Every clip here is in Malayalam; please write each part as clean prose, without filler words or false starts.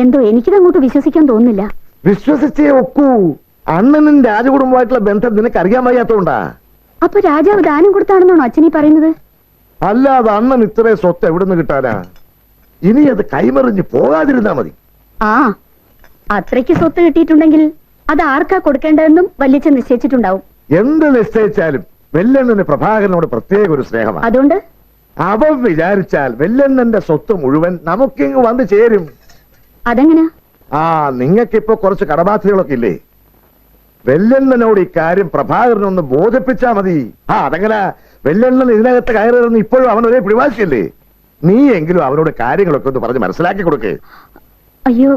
എന്തോ എനിക്കിത് അങ്ങോട്ട് വിശ്വസിക്കാൻ തോന്നുന്നില്ല. വിശ്വസിച്ചേ ഒക്കൂ. അണ്ണനും രാജകുടുംബമായിട്ടുള്ള ബന്ധം നിനക്ക് അറിയാൻ വയ്യാത്തോണ്ടാ. അപ്പൊ രാജാവ് ദാനം കൊടുത്താണെന്നാണോ അച്ഛനീ പറയുന്നത്? അല്ലാതെ അണ്ണൻ ഇത്രയും സ്വത്ത് എവിടുന്ന് കിട്ടാനാ? ഇനി അത് കൈമറിഞ്ഞ് പോകാതിരുന്നാ മതി. ആ, അത്രയ്ക്ക് സ്വത്ത് കിട്ടിയിട്ടുണ്ടെങ്കിൽ അത് ആർക്കാ കൊടുക്കേണ്ടതെന്നും വല്യച്ഛൻ നിശ്ചയിച്ചിട്ടുണ്ടാവും. എന്ത് നിശ്ചയിച്ചാലും വെല്ലെണ്ണന് പ്രഭാകരനോട് പ്രത്യേക ഒരു സ്നേഹമാണ്. അതുകൊണ്ട് അവൻ വിചാരിച്ചാൽ വെല്ലെണ്ണന്റെ സ്വത്ത് മുഴുവൻ നമുക്കിങ്ങ് വന്ന് ചേരും. അതെങ്ങനാ? ആ, നിങ്ങൾക്കിപ്പോ കുറച്ച് കടബാധ്യതകളൊക്കെ ഇല്ലേ? വെല്ലെണ്ണനോട് ഇക്കാര്യം പ്രഭാകരനൊന്ന് ബോധിപ്പിച്ചാ മതി. ആ, അതെങ്ങനെ? വെല്ലെണ്ണൻ ഇതിനകത്ത് കയറുന്ന ഇപ്പോഴും അവൻ ഒരേ പിടിവാശിയല്ലേ? നീ എങ്കിലും അവനോട് കാര്യങ്ങളൊക്കെ ഒന്ന് പറഞ്ഞ് മനസ്സിലാക്കി കൊടുക്കേ. അയ്യോ,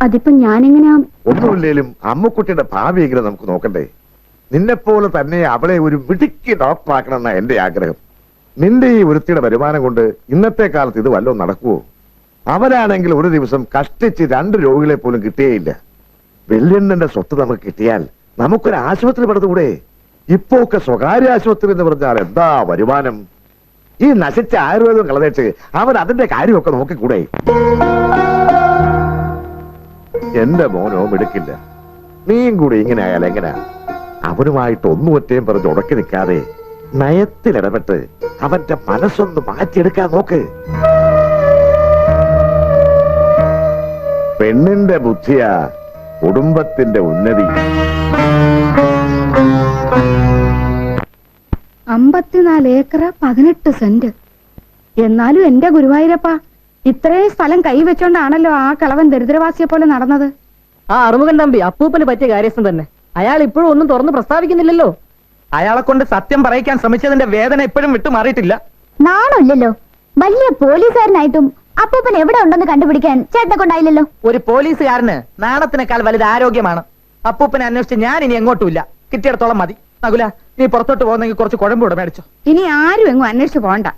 അതിപ്പോ ഞാനെങ്ങനെയാ? ഒന്നുമില്ലേലും അമ്മുക്കുട്ടിയുടെ ഭാവിയെങ്കിലും നമുക്ക് നോക്കണ്ടേ? നിന്നെപ്പോലെ തന്നെ അവളെ ഒരു മിടുക്കി ഡോക്ടറാക്കണമെന്ന എന്റെ ആഗ്രഹം. നിന്റെ ഈ ഒരുത്തിയുടെ വരുമാനം കൊണ്ട് ഇന്നത്തെ കാലത്ത് ഇത് വല്ലതും നടക്കുവോ? അവനാണെങ്കിൽ ഒരു ദിവസം കഷ്ടിച്ച് 2 രോഗികളെ പോലും കിട്ടിയേയില്ല. വെല്ലെണ്ണന്റെ സ്വത്ത് നമുക്ക് കിട്ടിയാൽ നമുക്കൊരു ആശുപത്രി പടുത്തുകൂടെ? ഇപ്പോ ഒക്കെ സ്വകാര്യ ആശുപത്രി എന്ന് പറഞ്ഞാൽ എന്താ വരുമാനം? ഈ നശിച്ച ആയുർവേദം കളതേച്ച് അവൻ അതിന്റെ കാര്യമൊക്കെ നോക്കിക്കൂടെ? എന്റെ മോനോ മിടുക്കില്ല. നീയും കൂടി ഇങ്ങനെ ആയാൽ എങ്ങനാ? അവനുമായിട്ട് ഒന്നും ഒറ്റയും പറഞ്ഞ് ഉടക്കി നിൽക്കാതെ നയത്തിലിടപെട്ട് അവന്റെ മനസ്സൊന്ന് മാറ്റിയെടുക്കാൻ നോക്ക്. പെണ്ണിന്റെ ബുദ്ധിയാ കുടുംബത്തിന്റെ ഉന്നതി. 54 ഏക്കർ 18 സെന്റ്. എന്നാലും എന്റെ ഗുരുവായൂരപ്പ, ഇത്രയും സ്ഥലം കൈവച്ചോണ്ടാണല്ലോ ആ കളവൻ ദരിദ്രവാസിയെ പോലെ നടന്നത്. ആ അറുമുഖൻ തമ്പി അപ്പൂപ്പന് പറ്റിയ കാര്യസ്ഥൻ തന്നെ. അയാൾ ഇപ്പോഴും ഒന്നും തുറന്ന് പ്രസ്താവിക്കുന്നില്ലല്ലോ. അയാളെ കൊണ്ട് സത്യം പറയിക്കാൻ ശ്രമിച്ചതിന്റെ വേദന ഇപ്പോഴും വിട്ടുമാറിയിട്ടില്ല. നാണമില്ലല്ലോ. വലിയ പോലീസുകാരനായിട്ടും അപ്പൂപ്പൻ എവിടെ ഉണ്ടെന്ന് കണ്ടുപിടിക്കാൻ ചേട്ടനെ കൊണ്ടായില്ലല്ലോ. ഒരു പോലീസുകാരന് നാണത്തിനേക്കാൾ വലുത് ആരോഗ്യമാണ്. അപ്പൂപ്പനെ അന്വേഷിച്ച് ഞാൻ ഇനി എങ്ങോട്ടുമില്ല. കിട്ടിയിടത്തോളം മതി. നകുല, നീ പുറത്തോട്ട് പോകുന്നെങ്കിൽ കുറച്ച് കുഴമ്പ് കൂടെ മേടിച്ചോ. ഇനി ആരും എങ്ങും അന്വേഷിച്ചു പോകണ്ട.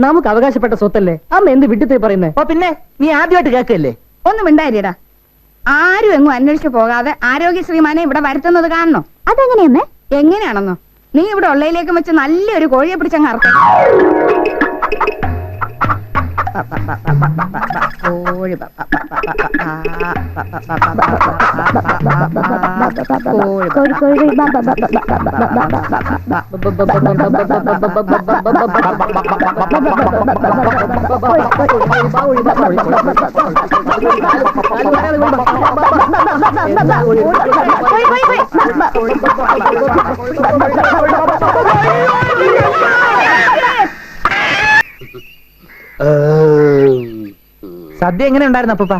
നമുക്ക് അവകാശപ്പെട്ട സ്വത്തല്ലേ. അമ്മ എന്ത് വിട്ടിത്തേ പറയുന്നേ? ഓ പിന്നെ, നീ ആദ്യമായിട്ട് കേൾക്കല്ലേ? ഒന്നും മിണ്ടായിരിടാ. ആരും എങ്ങും അന്വേഷിച്ചു പോകാതെ ആരോഗ്യശ്രീമാനെ ഇവിടെ വരുത്തുന്നത് കാണണോ? അതെങ്ങനെയമ്മേ? എങ്ങനെയാണെന്നോ? നീ ഇവിടെ ഉള്ളയിലേക്ക് വെച്ച് നല്ലൊരു കോഴിയെ പിടിച്ചങ്ങ് അറക്ക. സദ്യ എങ്ങനെ ഉണ്ടായിരുന്നു അപ്പൂപ്പ?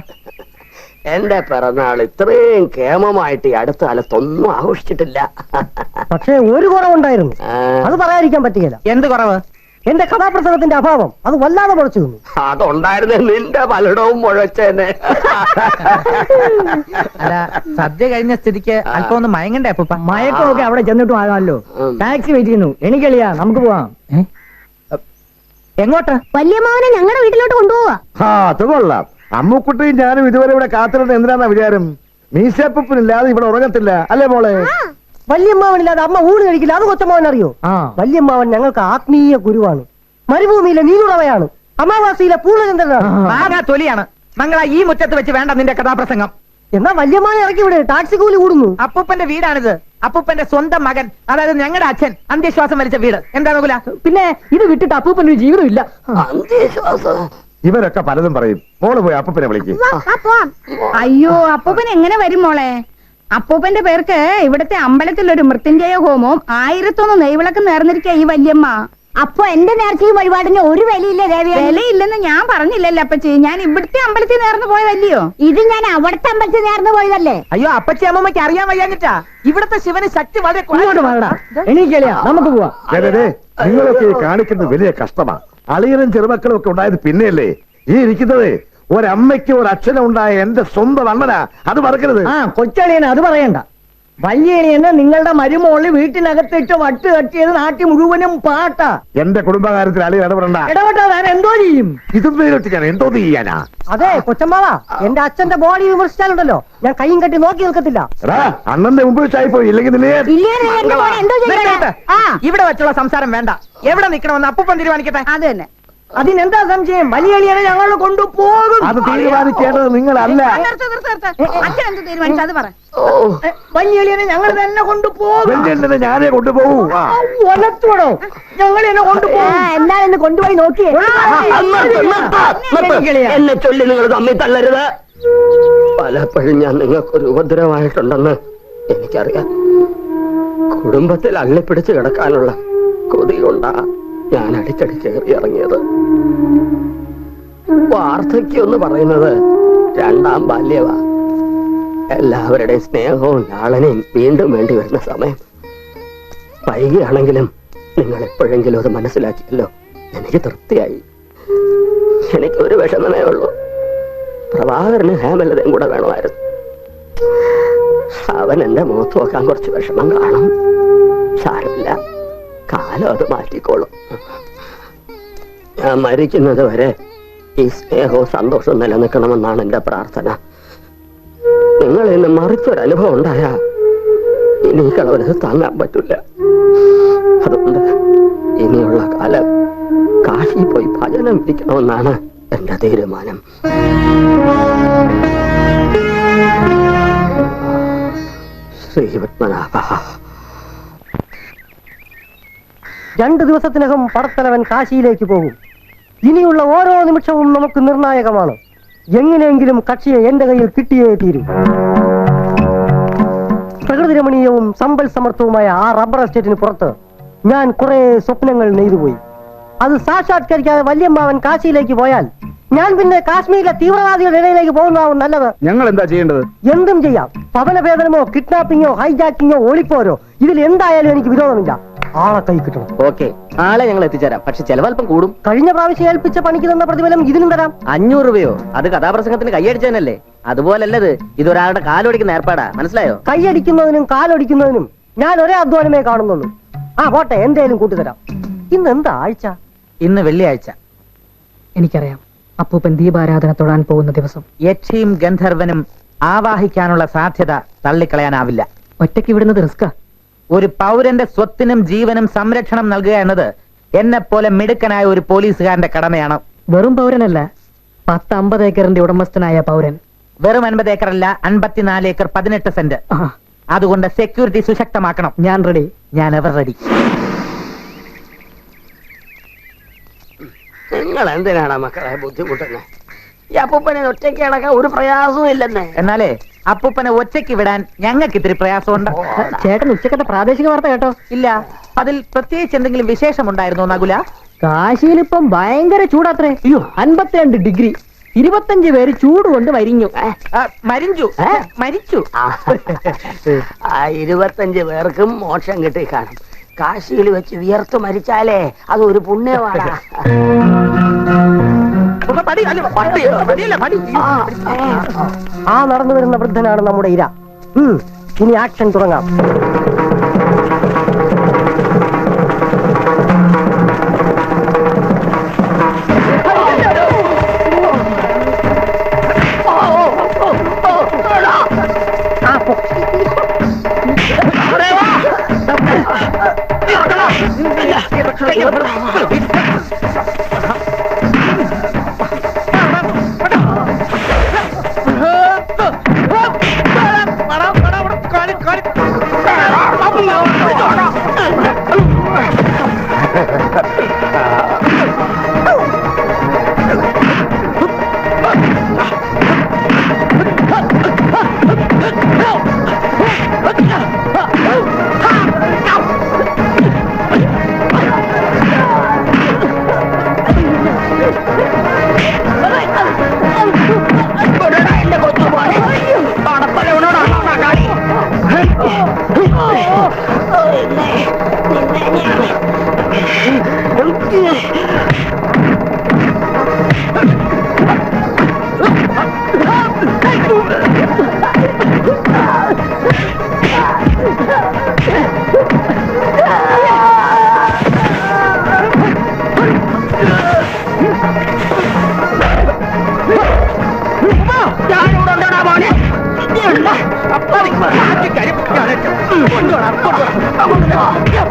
എന്റെ പിറന്നാൾ ഇത്രയും കേമമായിട്ട് ഈ അടുത്ത കാലത്തൊന്നും ആഘോഷിച്ചിട്ടില്ല. പക്ഷേ ഒരു കുറവുണ്ടായിരുന്നു, അത് പറയാതിരിക്കാൻ പറ്റുകയില്ല. എന്ത് കുറവ്? എന്റെ കഥാപ്രസംഗത്തിന്റെ അഭാവം അത് വല്ലാതെ മുളച്ചു നിന്നു. അതുണ്ടായിരുന്നെ നിന്റെ പലയിടവും മുഴച്ചേനെ. അല്ല, സദ്യ കഴിഞ്ഞ സ്ഥിതിക്ക് അല്പം ഒന്ന് മയങ്ങണ്ടേ അപ്പൂപ്പ? മയക്കമൊക്കെ അവിടെ ചെന്നിട്ടും ആകാമല്ലോ. ടാക്സി വെയിറ്റ് ചെയ്യുന്നു, എനിക്കളിയാ, നമുക്ക് പോവാം. എങ്ങോട്ട്? വല്യമ്മാവനെ ഞങ്ങളുടെ വീട്ടിലോട്ട് കൊണ്ടുപോവാ. അത് കൊള്ളാം. അമ്മുക്കുട്ടിയും ഞാനും ഇതുവരെ ഇവിടെ കാത്തിരുന്നത് എന്തിനാ വിചാരം? മീശപ്പൂപ്പിനില്ലാതെ ഇവിടെ ഉറങ്ങത്തില്ല അല്ലേ മോളെ? വല്യമ്മാവനില്ലാതെ അമ്മ ഊണ് കഴിക്കില്ല, അത് കൊച്ചമ്മാവൻ അറിയോ? വല്യമ്മാവൻ ഞങ്ങൾക്ക് ആത്മീയ ഗുരുവാണ്. മരുഭൂമിയിലെ നീനുടവയാണ്, അമാവാസിയിലെ പൂർണ്ണചന്ദ്രനാണ്. തൊലിയാണ്. മംഗള, ഈ മുറ്റത്ത് വെച്ച് വേണ്ട നിന്റെ കഥാപ്രസംഗം. എന്നാ വല്യമ്മാനെ ഇറക്കി വിടെ, ടാക്സി കൂലി കൂടുന്നു. അപ്പൂപ്പന്റെ വീടാണിത്. അപ്പൂപ്പന്റെ സ്വന്തം മകൻ, അതായത് ഞങ്ങളുടെ അച്ഛൻ അന്ത്യശ്വാസം വലിച്ച വീട്. എന്താ നോക്കൂല? പിന്നെ ഇത് വിട്ടിട്ട് അപ്പൂപ്പന്റെ ഒരു ജീവിതമില്ല. ഇവരൊക്കെ പലതും പറയും. മോള് പോയി അപ്പൂപ്പനെ വിളിക്കും. അയ്യോ, അപ്പൂപ്പൻ എങ്ങനെ വരും മോളെ? അപ്പൂപ്പന്റെ പേർക്ക് ഇവിടുത്തെ അമ്പലത്തിൽ ഒരു മൃത്യുഞ്ജയ ഹോമവും 1001 നെയ്വിളക്ക് നേർന്നിരിക്കുക ഈ വല്യമ്മ. അപ്പൊ എന്റെ നേർച്ചയും വഴിപാടിന് ഒരു വിലയില്ല ദേവിയ? വിലയില്ലെന്ന് ഞാൻ പറഞ്ഞില്ലല്ലോ അപ്പച്ചി. ഞാൻ ഇവിടുത്തെ അമ്പലത്തിൽ നേർന്നു പോയതല്ലയോ? ഇത് ഞാൻ അവിടുത്തെ അമ്പലത്തിൽ നേർന്നു പോയതല്ലേ? അയ്യോ, അപ്പച്ചി അമ്മമ്മയ്ക്ക് അറിയാൻ വയ്യാഞ്ഞിട്ടാ. ഇവിടുത്തെ ശിവന് ശക്തി വളരെ എനിക്കറിയാ, നമുക്ക് പോവാം. നിങ്ങളൊക്കെ കാണിക്കുന്നത് വലിയ കഷ്ടമാ. അളിയനും ചെറുമക്കളും ഒക്കെ ഉണ്ടായത് പിന്നെയല്ലേ ഈ ഇരിക്കുന്നത്? ഒരമ്മയ്ക്ക് ഒരു അച്ഛനും ഉണ്ടായ എന്റെ സ്വന്തം അണ്ണനാ. അത് മറക്കരുത്. കൊച്ചളിയന അത് പറയണ്ട. വല്യണിയെന്ന് നിങ്ങളുടെ മരുമോള് വീട്ടിനകത്തിട്ട് വട്ട് കെട്ടിയത് നാട്ടിൽ മുഴുവനും പാട്ടാ. എന്റെ കുടുംബകാര്യത്തിൽ അളിയൻ ഇടപെടണ്ട. ഇടപെട്ടാ ഞാൻ എന്തോ ചെയ്യും? ഇതും ഞാൻ എന്തോ ചെയ്യാനാ? അതെ കൊച്ചമ്മാവാ, എന്റെ അച്ഛന്റെ ബോഡി വിമർശിച്ചാലുണ്ടല്ലോ ഞാൻ കൈയും കെട്ടി നോക്കി നിൽക്കത്തില്ല. അണ്ണന്റെ മുമ്പ് വെച്ചായി പോയി. ഇല്ലെങ്കിൽ ഇവിടെ വെച്ചുള്ള സംസാരം വേണ്ട. എവിടെ നിൽക്കണമെന്ന് അപ്പൂപ്പൻ തീരുമാനിക്കട്ടെ. അത് തന്നെ. അതിനെന്താ സംശയം? വലിയ എളിയനെ ഞങ്ങൾ കൊണ്ടുപോകും. അത് തീരുമാനിക്കേണ്ടത് നിങ്ങളല്ല. അച്ഛൻ എന്ത് തീരുമാനിച്ചു അത് പറ. ഓ വലിയ എളിയനെ ഞങ്ങൾ തന്നെ കൊണ്ടുപോകും. വെല്ലേണ്ടത് ഞാനേ കൊണ്ടുപോകൂ. ഒലത്തോടോ ഞങ്ങൾ എന്നെ കൊണ്ടുപോകും. എന്തായാലും കൊണ്ടുപോയി നോക്കിയേ. എന്നെ ചൊല്ലി നിങ്ങൾ തമ്മിൽ തള്ളരുത്. പലപ്പോഴും ഞാൻ നിങ്ങൾക്കൊരു ഉപദ്രവമായിട്ടുണ്ടെന്ന് എനിക്കറിയാം. കുടുംബത്തിൽ അള്ളിപ്പിടിച്ച് കിടക്കാനുള്ള കൊതി കൊണ്ടാ ഞാൻ അടിച്ചടി കയറി ഇറങ്ങിയത്. വാർദ്ധക്യം എന്ന് പറയുന്നത് രണ്ടാം ബാല്യവാ. എല്ലാവരുടെയും സ്നേഹവും ലാളനയും വീണ്ടും വേണ്ടി വരുന്ന സമയം. വൈകിയാണെങ്കിലും നിങ്ങൾ എപ്പോഴെങ്കിലും അത് മനസ്സിലാക്കിയല്ലോ, എനിക്ക് തൃപ്തിയായി. എനിക്കൊരു വിഷമമേ ഉള്ളൂ, പ്രഭാകരന് ഹേമലതയും കൂടെ വേണമായിരുന്നു. അവൻ എന്റെ മുഖത്ത് നോക്കാൻ കുറച്ച് വിഷമം കാണും. സാരമില്ല, കാലം അത് മാറ്റിക്കോളും. ഞാൻ മരിക്കുന്നത് വരെ ഈ സ്നേഹവും സന്തോഷവും നിലനിൽക്കണമെന്നാണ് എന്റെ പ്രാർത്ഥന. നിങ്ങൾ ഇന്ന് മറിച്ചൊരനുഭവം ഉണ്ടായാ ഇനി കളവനത് താങ്ങാൻ പറ്റില്ല. അതുകൊണ്ട് ഇനിയുള്ള കാലം കാശി പോയി ഭജനം ഇരിക്കണമെന്നാണ് എന്റെ തീരുമാനം. ശ്രീപത്മനാഭ, 2 ദിവസത്തിനകം പടത്തലവൻ കാശിയിലേക്ക് പോകും. ഇനിയുള്ള ഓരോ നിമിഷവും നമുക്ക് നിർണായകമാണ്. എങ്ങനെയെങ്കിലും കക്ഷിയെ എന്റെ കയ്യിൽ കിട്ടിയേ തീരും. പ്രകൃതി രമണീയവും സമ്പൽ സമർത്ഥവുമായ ആ റബ്ബർ എസ്റ്റേറ്റിന് പുറത്ത് ഞാൻ കുറെ സ്വപ്നങ്ങൾ നെയ്തുപോയി. അത് സാക്ഷാത്കരിക്കാതെ വല്യമ്മാവൻ കാശിയിലേക്ക് പോയാൽ ഞാൻ പിന്നെ കാശ്മീരിലെ തീവ്രവാദികളുടെ ഇടയിലേക്ക് പോകുന്നതാവും നല്ലത്. ഞങ്ങൾ എന്താ ചെയ്യേണ്ടത്? എന്തും ചെയ്യാം. ഭവനഭേദനമോ കിഡ്നാപ്പിങ്ങോ ഹൈജാക്കിങ്ങോ ഒളിപ്പോരോ, ഇതിൽ എന്തായാലും എനിക്ക് വിരോധമില്ല. ആളെ കൈ കിട്ടണം. ഓക്കെ, ആളെ ഞങ്ങൾ എത്തിച്ചേരാം. പക്ഷെ ചെലവൽപ്പം കൂടും. കഴിഞ്ഞ പ്രാവശ്യം ഏൽപ്പിച്ച പണിക്ക് തന്ന പ്രതിഫലം ഇതിനും തരാം. 500 രൂപയോ? അത് കഥാപ്രസംഗത്തിന് കൈയടിച്ചതന്നല്ലേ. അതുപോലല്ലത്, ഇതൊരാളുടെ കാലൊടിക്കുന്ന ഏർപ്പാടാ. മനസ്സിലായോ? കൈയടിക്കുന്നതിനും കാലൊടിക്കുന്നതിനും ഞാൻ ഒരേ അധ്വാനമേ കാണുന്നുള്ളൂ. പോട്ടെ, എന്തേലും കൂട്ടിത്തരാം. ഇന്ന് എന്താ ആഴ്ച? ഇന്ന് വെള്ളിയാഴ്ച. എനിക്കറിയാം, അപ്പൂപ്പൻ ദീപാരാധന തൊഴാൻ പോകുന്ന ദിവസം. യക്ഷിയും ഗന്ധർവനും ആവാഹിക്കാനുള്ള സാധ്യത തള്ളിക്കളയാനാവില്ല. ഒറ്റയ്ക്ക് വിടുന്നത് റിസ്കാ. ഒരു പൗരന്റെ സ്വത്തിനും ജീവനും സംരക്ഷണം നൽകുക എന്നത് എന്നെ പോലെ മിടുക്കനായ ഒരു പോലീസുകാരന്റെ കടമയാണ്. വെറും പൗരനല്ല, 10-50 ഏക്കറിന്റെ ഉടമസ്ഥനായ പൗരൻ. വെറും 50 ഏക്കറല്ല, 54 ഏക്കർ 18 സെന്റ്. അതുകൊണ്ട് സെക്യൂരിറ്റി സുശക്തമാക്കണം. ഞാൻ റെഡി. ഞാൻ എവർ റെഡി. നിങ്ങൾ എന്തിനാണ് മക്കളെ ബുദ്ധിമുട്ടുന്നത്? ഈ അപ്പൂപ്പനെ ഒറ്റയ്ക്ക് അടക്കാൻ ഒരു പ്രയാസവും ഇല്ലെന്നേ. എന്നാലേ അപ്പൂപ്പനെ ഒറ്റയ്ക്ക് വിടാൻ ഞങ്ങൾക്ക് ഇത്തിരി പ്രയാസമുണ്ട്. ചേട്ടൻ ഉച്ചക്കത്തെ പ്രാദേശിക വാർത്ത കേട്ടോ? ഇല്ല. അതിൽ പ്രത്യേകിച്ച് എന്തെങ്കിലും വിശേഷമുണ്ടായിരുന്നോ നകുല? കാശിയിലിപ്പം ഭയങ്കര ചൂടാത്രേ. 52 ഡിഗ്രി. 25 പേര് ചൂട് കൊണ്ട് മരിഞ്ഞു. മരിച്ചു. ആ 25 പേർക്കും മോക്ഷം കിട്ടി കാണും. കാശിയിൽ വെച്ച് വിയർത്ത് മരിച്ചാലേ അത് ഒരു പുണ്യമാണ്. നടന്നു വരുന്ന വൃദ്ധനാണ് നമ്മുടെ ഇര. ഇനി ആക്ഷൻ തുടങ്ങാം.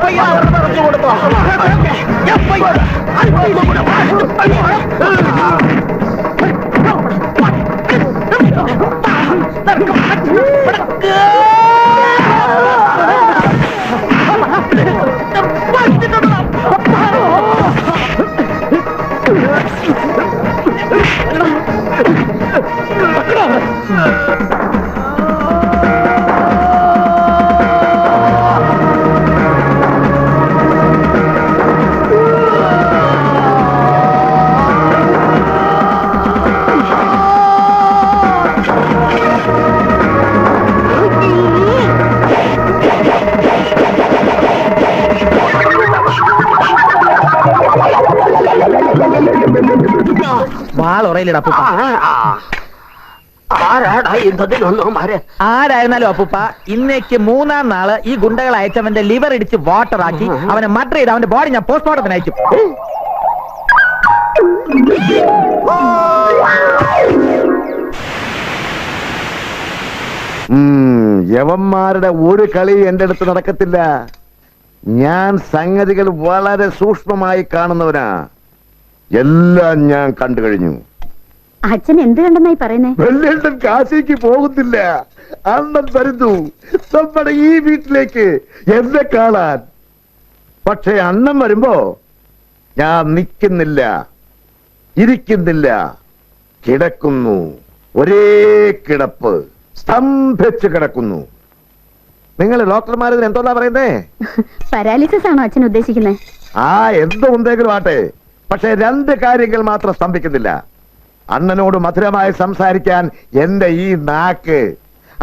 FIR വാളുറയിലിട അപ്പൂപ്പ. ആരാടാ ഇന്നതിനൊന്നുമാരെ? ആരായിരുന്നാലും അപ്പൂപ്പ, ഇന്നേക്ക് 3-ാം നാള് ഈ ഗുണ്ടകൾ അയച്ചവന്റെ ലിവർ ഇടിച്ച് വാട്ടർ ആക്കി അവനെ മർഡർ ചെയ്ത് അവന്റെ ബോഡി ഞാൻ പോസ്റ്റ്മോർട്ടത്തിന് അയക്കും. യവന്മാരുടെ ഒരു കളി എന്റെ അടുത്ത് നടക്കത്തില്ല. ഞാൻ സംഗതികൾ വളരെ സൂക്ഷ്മമായി കാണുന്നവനാ. എല്ലാം ഞാൻ കണ്ടു കഴിഞ്ഞു. അച്ഛൻ എന്ത് കണ്ടെന്നായി പറയുന്നേ? വെള്ളേണ്ടൻ കാശിക്ക് പോകുന്നില്ല. അണ്ണൻ വരുന്നു നമ്മുടെ ഈ വീട്ടിലേക്ക് എന്നെ കാണാൻ. പക്ഷെ അണ്ണൻ വരുമ്പോ ഞാൻ നിൽക്കുന്നില്ല, ഇരിക്കുന്നില്ല, കിടക്കുന്നു. ഒരേ കിടപ്പ്, സ്തംഭിച്ച് കിടക്കുന്നു. നിങ്ങൾ ഡോക്ടർമാർ ഇതിന് എന്തോന്നാ പറയുന്നേ? പാരാലിസിസ് ആണോ അച്ഛൻ ഉദ്ദേശിക്കുന്നത്? ആ, എന്തോ ഉണ്ടെങ്കിലും ആട്ടെ, പക്ഷെ 2 കാര്യങ്ങൾ മാത്രം സ്തംഭിക്കുന്നില്ല. അണ്ണനോട് മധുരമായി സംസാരിക്കാൻ എന്റെ ഈ നാക്ക്,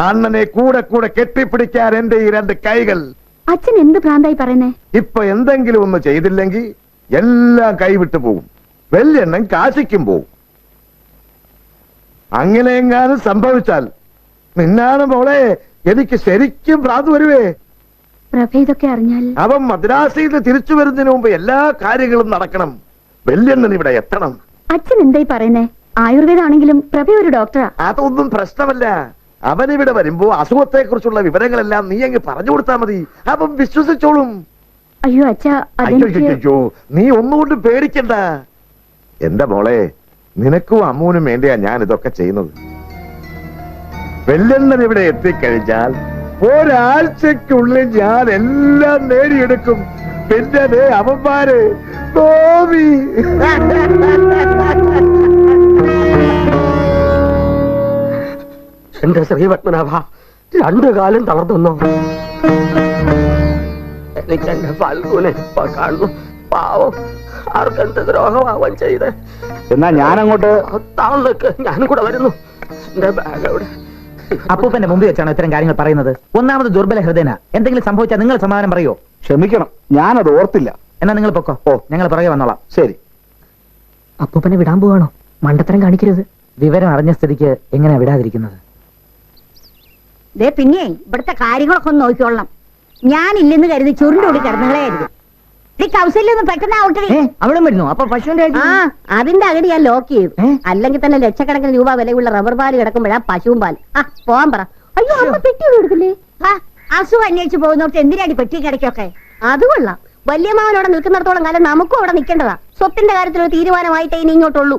അണ്ണനെ കൂടെ കൂടെ കെട്ടിപ്പിടിക്കാൻ എന്റെ ഈ 2 കൈകൾ. അച്ഛൻ എന്ത് ഭ്രാന്തായി പറയുന്നേ? ഇപ്പൊ എന്തെങ്കിലും ഒന്ന് ചെയ്തില്ലെങ്കിൽ എല്ലാം കൈവിട്ടു പോകും. വെല്ലെണ്ണം കാശിക്കും പോവും. അങ്ങനെ എങ്ങാനും സംഭവിച്ചാൽ നിന്നാണ് മോളെ എനിക്ക് ശരിക്കും ഭ്രാന്ത് വരുവേ. പ്രഭ ഇതൊക്കെ അറിഞ്ഞാൽ? അവൻ മദ്രാസിൽ നിന്ന് തിരിച്ചു വരുന്നതിന് മുമ്പ് എല്ലാ കാര്യങ്ങളും നടക്കണം. വെല്ലെണ്ണൻ ഇവിടെ എത്തണം. അച്ഛൻ എന്തായി പറയുന്നേ? ആയുർവേദമാണെങ്കിലും പ്രഭ ഒരു ഡോക്ടറാ. അതൊന്നും പ്രശ്നമല്ല. അവനിവിടെ വരുമ്പോ അസുഖത്തെ കുറിച്ചുള്ള വിവരങ്ങളെല്ലാം നീ അങ്ങ് പറഞ്ഞു കൊടുത്താൽ മതി. അവൻ വിശ്വസിച്ചോളും. അയ്യോ അച്ഛാ, അയ്യോ, നീ ഒന്നുകൊണ്ടും പേടിക്കണ്ട. എന്റെ മോളെ, നിനക്കും അമ്മൂനും വേണ്ടിയാ ഞാൻ ഇതൊക്കെ ചെയ്യുന്നത്. വെല്ലെണ്ണൻ ഇവിടെ എത്തിക്കഴിഞ്ഞാൽ ഒരാഴ്ചക്കുള്ളിൽ ഞാൻ എല്ലാം നേടിയെടുക്കും. പിന്നെ ദേ അവന്മാര് ഗോപി. എന്റെ ശ്രീപത്മനാഭ, 2 കാലം തളർന്നു. എനിക്ക് എന്റെ ഫൽഗുനെ ഇപ്പൊ കാണുന്നു. പാവം, ആർക്കെന്ത് ദ്രോഹമാവൻ ചെയ്ത്. എന്നാ ഞാനങ്ങോട്ട് താന്നേക്ക്, ഞാനും കൂടെ വരുന്നു. എന്റെ ബാഗ് എവിടെ? അപ്പൂപ്പന്റെ മുമ്പിൽ വെച്ചാണ് ഇത്തരം കാര്യങ്ങൾ പറയുന്നത്. ഒന്നാമത് ദുർബല ഹൃദയന. എന്തെങ്കിലും സംഭവിച്ചാൽ നിങ്ങൾ സമാധാനം പറയോ? ക്ഷമിക്കണം, ഞാനത് ഓർത്തില്ല. എന്നാ നിങ്ങൾ പൊക്കോ. ഞങ്ങൾ പുറകെ വന്നോളാം. ശരി. അപ്പൂപ്പനെ വിടാൻ പോവാണോ? മണ്ടത്തരം കാണിക്കരുത്. വിവരം അറിഞ്ഞ സ്ഥിതിക്ക് എങ്ങനെയാ വിടാതിരിക്കുന്നത്? പിന്നെ ഇവിടുത്തെ കാര്യങ്ങളൊക്കെ ഒന്ന് നോക്കിക്കൊള്ളണം. ഞാനില്ലെന്ന് കരുതി ചുരുണ്ടോടി കിടന്നുകളായിരുന്നു. ഈ കൗശല്യൊന്നും പെട്ടെന്നാവട്ടെ. അവളും വരുന്നു. അപ്പൊ പശുവിന്റെ ആ, അതിന്റെ അകടി ഞാൻ ലോക്ക് ചെയ്തു. അല്ലെങ്കിൽ തന്നെ ലക്ഷക്കണക്കിന് രൂപ വിലയുള്ള റബ്ബർ പാല് കിടക്കുമ്പോഴാ പശുവും പാൽ. ആ, പോവാൻ പറ. അയ്യോ, അമ്മ പെട്ടി എടുക്കില്ലേ? ആ, അസുഖം അന്വേഷിച്ച് പോകുന്നവർക്ക് എന്തിനാടി പെട്ടി കിടക്കൊക്കെ? അത് കൊള്ളാം. വല്യമാവനോടെ നിൽക്കുന്നിടത്തോളം കാലം നമുക്കും അവിടെ നിൽക്കേണ്ടതാ. സ്വത്തിന്റെ കാര്യത്തിൽ ഒരു തീരുമാനമായിട്ടേ ഇനി ഇങ്ങോട്ടുള്ളൂ.